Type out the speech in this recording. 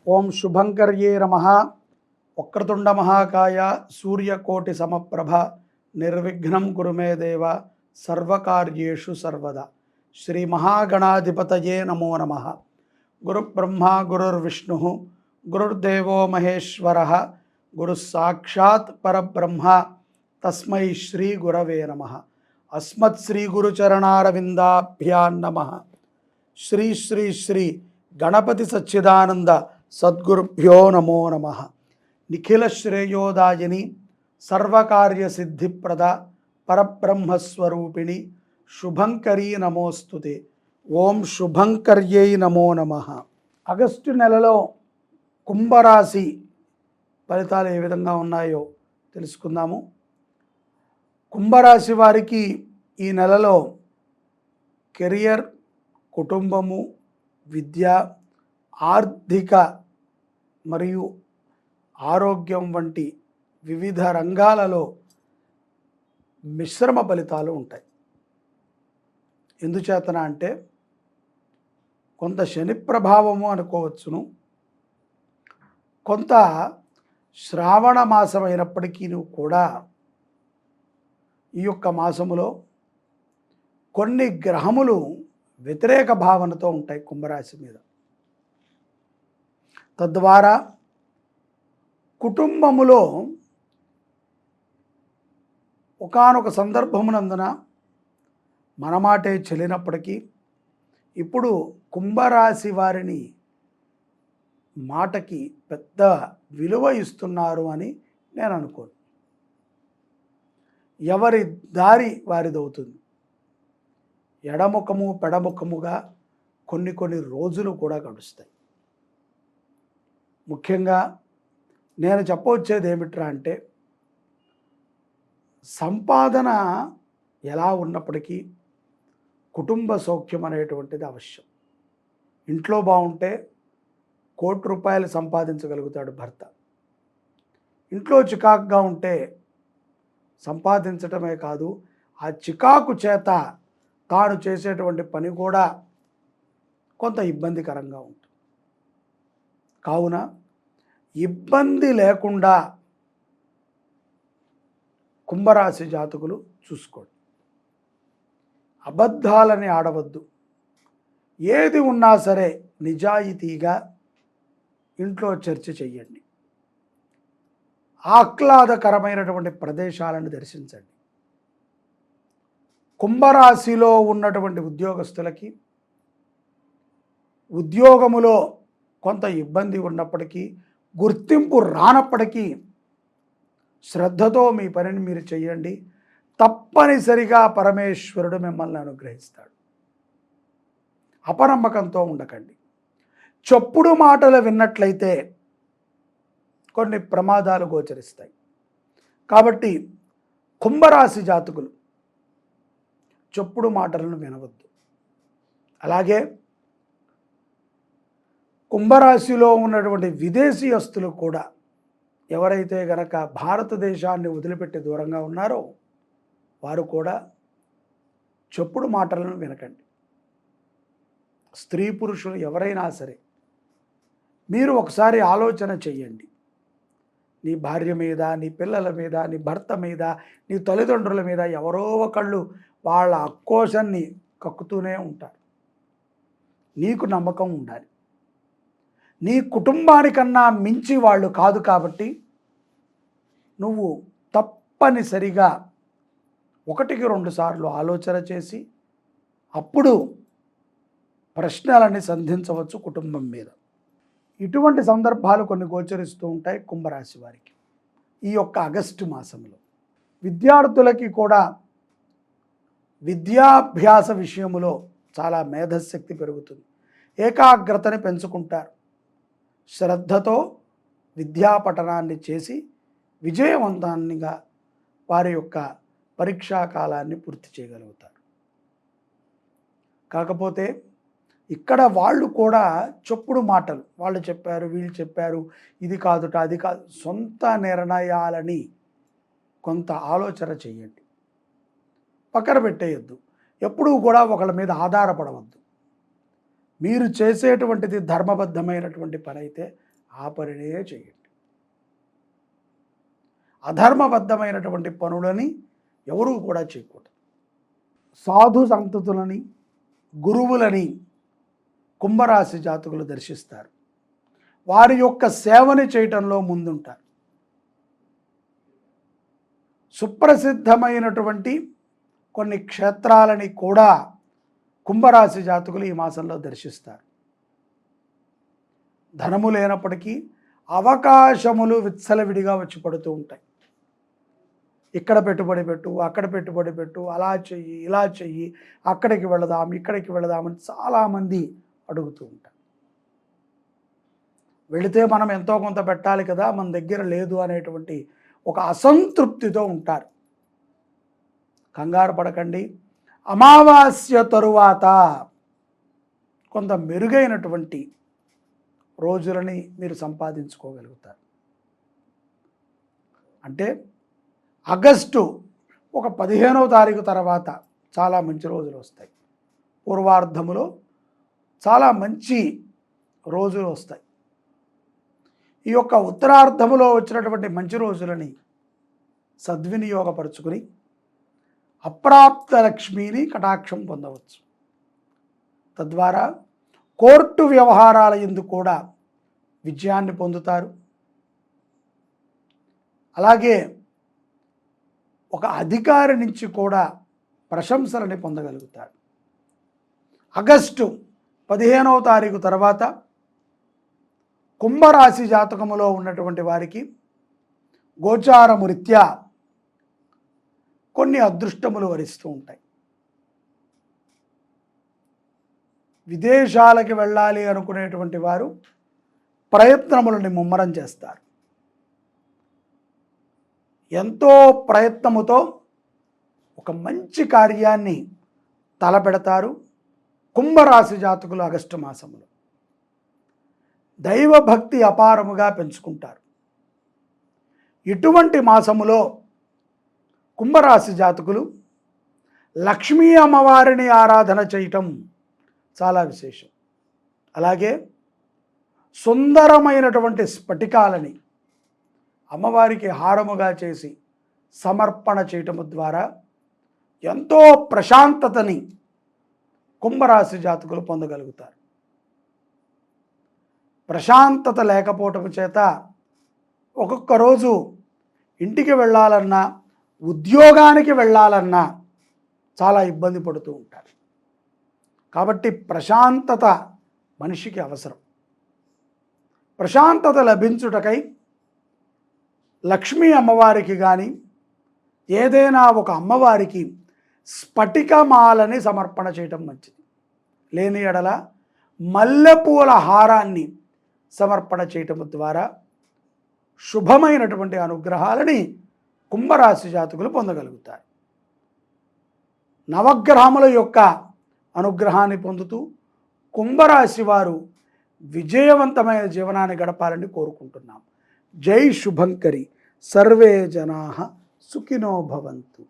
ఓం శుభంకర్యే నమః. వక్రతుండ మహాకాయ సూర్యకోటి సమప్రభ నిర్విఘ్నం కురు మే దేవ సర్వకార్యేషు సర్వదా. శ్రీ మహాగణాధిపతయే నమో నమః. గురుబ్రహ్మ గురుర్విష్ణు గురుర్దేవో మహేశ్వర గురు సాక్షాత్ పరబ్రహ్మ తస్మై శ్రీ గురవే నమః. అస్మత్ శ్రీ గురుచరణారవిందాభ్యాం నమః. శ్రీ శ్రీ శ్రీ గణపతి సచ్చిదానంద సద్గురుభ్యో నమో నమః. నిఖిల శ్రేయోదాయిని సర్వకార్య సిద్ధిప్రద పరబ్రహ్మస్వరూపిణి శుభంకరీ నమోస్తుతే. ఓం శుభంకర్యై నమో నమః. ఆగస్టు నెలలో కుంభరాశి ఫలితాలు ఏ విధంగా ఉన్నాయో తెలుసుకుందాము. కుంభరాశి వారికి ఈ నెలలో కెరియర్, కుటుంబము, విద్య, ఆర్థిక మరియు ఆరోగ్యం వంటి వివిధ రంగాలలో మిశ్రమ ఫలితాలు ఉంటాయి. ఎందుచేతన అంటే కొంత శని ప్రభావము అనుకోవచ్చును, కొంత శ్రావణ మాసం అయినప్పటికీ కూడా ఈ యొక్క మాసములో కొన్ని గ్రహములు వ్యతిరేక భావనతో ఉంటాయి కుంభరాశి మీద. తద్వారా కుటుంబములో ఒకానొక సందర్భమునందున మన మాటే చెల్లినప్పటికీ ఇప్పుడు కుంభరాశి వారిని మాటకి పెద్ద విలువ ఇస్తున్నారు అని నేను అనుకోను. ఎవరి దారి వారిదవుతుంది. ఎడముఖము పెడముఖముగా కొన్ని రోజులు కూడా గడుస్తాయి. ముఖ్యంగా నేను చెప్పవచ్చేది ఏమిట్రా అంటే, సంపాదన ఎలా ఉన్నప్పటికీ కుటుంబ సౌఖ్యం అనేటువంటిది అవశ్యం. ఇంట్లో బాగుంటే ₹1,00,00,000 సంపాదించగలుగుతాడు భర్త. ఇంట్లో చికాకుగా ఉంటే సంపాదించటమే కాదు, ఆ చికాకు చేత తాను చేసేటువంటి పని కూడా కొంత ఇబ్బందికరంగా ఉంటుంది. కావున ఇబ్బంది లేకుండా కుంభరాశి జాతకులు చూసుకోండి. అబద్ధాలని ఆడవద్దు. ఏది ఉన్నా సరే నిజాయితీగా ఇంట్లో చర్చ చెయ్యండి. ఆహ్లాదకరమైనటువంటి ప్రదేశాలను దర్శించండి. కుంభరాశిలో ఉన్నటువంటి ఉద్యోగస్తులకి ఉద్యోగములో కొంత ఇబ్బంది ఉన్నప్పటికీ, గుర్తింపు రానప్పటికీ శ్రద్ధతో మీ పనిని మీరు చేయండి. తప్పనిసరిగా పరమేశ్వరుడు మిమ్మల్ని అనుగ్రహిస్తాడు. అపనమ్మకంతో ఉండకండి. చెప్పుడు మాటలు విన్నట్లయితే కొన్ని ప్రమాదాలు గోచరిస్తాయి. కాబట్టి కుంభరాశి జాతకులు చెప్పుడు మాటలను వినవద్దు. అలాగే కుంభరాశిలో ఉన్నటువంటి విదేశీయస్తులు కూడా ఎవరైతే గనక భారతదేశాన్ని వదిలిపెట్టి దూరంగా ఉన్నారో వారు కూడా చెప్పుడు మాటలను వినకండి. స్త్రీ పురుషులు ఎవరైనా సరే మీరు ఒకసారి ఆలోచన చెయ్యండి. నీ భార్య మీద, నీ పిల్లల మీద, నీ భర్త మీద, నీ తల్లిదండ్రుల మీద ఎవరో ఒకళ్ళు వాళ్ళ అక్కోశాన్ని కక్కుతూనే ఉంటారు. నీకు నమ్మకం ఉండాలి. నీ కుటుంబానికన్నా మించి వాళ్ళు కాదు. కాబట్టి నువ్వు తప్పనిసరిగా 1-2 సార్లు ఆలోచన చేసి అప్పుడు ప్రశ్నలని సంధించవచ్చు కుటుంబం మీద. ఇటువంటి సందర్భాలు కొన్ని గోచరిస్తూ ఉంటాయి కుంభరాశి వారికి ఈ యొక్క ఆగస్టు మాసంలో. విద్యార్థులకి కూడా విద్యాభ్యాస విషయంలో చాలా మేధశక్తి పెరుగుతుంది. ఏకాగ్రతని పెంచుకుంటారు. శ్రద్ధతో విద్యాపఠనాన్ని చేసి విజయవంతంగా వారి యొక్క పరీక్షా కాలాన్ని పూర్తి చేయగలుగుతారు. కాకపోతే ఇక్కడ వాళ్ళు కూడా చెప్పుడు మాటలు, వాళ్ళు చెప్పారు, వీళ్ళు చెప్పారు, ఇది కాదుట, అది కాదు, సొంత నిర్ణయాలని కొంత ఆలోచన చేయండి. పక్కన పెట్టేయద్దు. ఎప్పుడూ కూడా ఒకళ్ళ మీద ఆధారపడవద్దు. మీరు చేసేటువంటిది ధర్మబద్ధమైనటువంటి పని అయితే ఆ పనినే చేయండి. అధర్మబద్ధమైనటువంటి పనులని ఎవరూ కూడా చేయకూడదు. సాధు సంతతులని, గురువులని కుంభరాశి జాతకులు దర్శిస్తారు. వారి యొక్క సేవని చేయటంలో ముందుంటారు. సుప్రసిద్ధమైనటువంటి కొన్ని క్షేత్రాలని కూడా కుంభరాశి జాతకులు ఈ మాసంలో దర్శిస్తారు. ధనము లేనప్పటికీ అవకాశములు విచ్చలవిడిగా వచ్చి పడుతూ ఉంటాయి. ఇక్కడ పెట్టుబడి పెట్టు, అక్కడ పెట్టుబడి పెట్టు, అలా చెయ్యి, ఇలా చెయ్యి, అక్కడికి వెళదాం, ఇక్కడికి వెళదామని చాలామంది అడుగుతూ ఉంటారు. వెళితే మనం ఎంతో కొంత పెట్టాలి కదా, మన దగ్గర లేదు అనేటువంటి ఒక అసంతృప్తితో ఉంటారు. కంగారు పడకండి. అమావాస్య తరువాత కొంత మెరుగైనటువంటి రోజులని మీరు సంపాదించుకోగలుగుతారు. అంటే ఆగస్టు ఒక 15వ తారీఖు తర్వాత చాలా మంచి రోజులు వస్తాయి. పూర్వార్ధములో చాలా మంచి రోజులు వస్తాయి. ఈ యొక్క ఉత్తరార్ధములో వచ్చినటువంటి మంచి రోజులని సద్వినియోగపరుచుకుని అప్రాప్త లక్ష్మిని కటాక్షం పొందవచ్చు. తద్వారా కోర్టు వ్యవహారాల యందు కూడా విజయాన్ని పొందుతారు. అలాగే ఒక అధికారి నుంచి కూడా ప్రశంసలని పొందగలుగుతారు. ఆగస్టు 15వ తారీఖు తర్వాత కుంభరాశి జాతకములో ఉన్నటువంటి వారికి గోచారము రీత్యా కొన్ని అదృష్టములు వరిస్తూ ఉంటాయి. విదేశాలకి వెళ్ళాలి అనుకునేటువంటి వారు ప్రయత్నములని ముమ్మరం చేస్తారు. ఎంతో ప్రయత్నముతో ఒక మంచి కార్యాన్ని తలపెడతారు కుంభరాశి జాతకులు. ఆగస్టు మాసంలో దైవభక్తి అపారముగా పెంచుకుంటారు. ఇటువంటి మాసములో కుంభరాశి జాతకులు లక్ష్మీ అమ్మవారిని ఆరాధన చేయటం చాలా విశేషం. అలాగే సుందరమైనటువంటి స్ఫటికాలని అమ్మవారికి హారముగా చేసి సమర్పణ చేయటము ద్వారా ఎంతో ప్రశాంతతని కుంభరాశి జాతకులు పొందగలుగుతారు. ప్రశాంతత లేకపోవటం చేత ఒక్కొక్క రోజు ఇంటికి వెళ్ళాలన్నా, ఉద్యోగానికి వెళ్ళాలన్నా చాలా ఇబ్బంది పడుతూ ఉంటారు. కాబట్టి ప్రశాంతత మనిషికి అవసరం. ప్రశాంతత లభించుటకై లక్ష్మీ అమ్మవారికి కానీ ఏదైనా ఒక అమ్మవారికి స్ఫటికమాలని సమర్పణ చేయటం మంచిది. లేని ఎడల మల్లెపూల హారాన్ని సమర్పణ చేయటం ద్వారా శుభమైనటువంటి అనుగ్రహాలని కుంభరాశి జాతకులు పొందగలుగుతారు. నవగ్రహముల యొక్క అనుగ్రహాన్ని పొందుతూ కుంభరాశి వారు విజయవంతమైన జీవనాన్ని గడపాలని కోరుకుంటున్నాం. జై శుభంకరి. సర్వే జనాః సుఖినో భవంతు.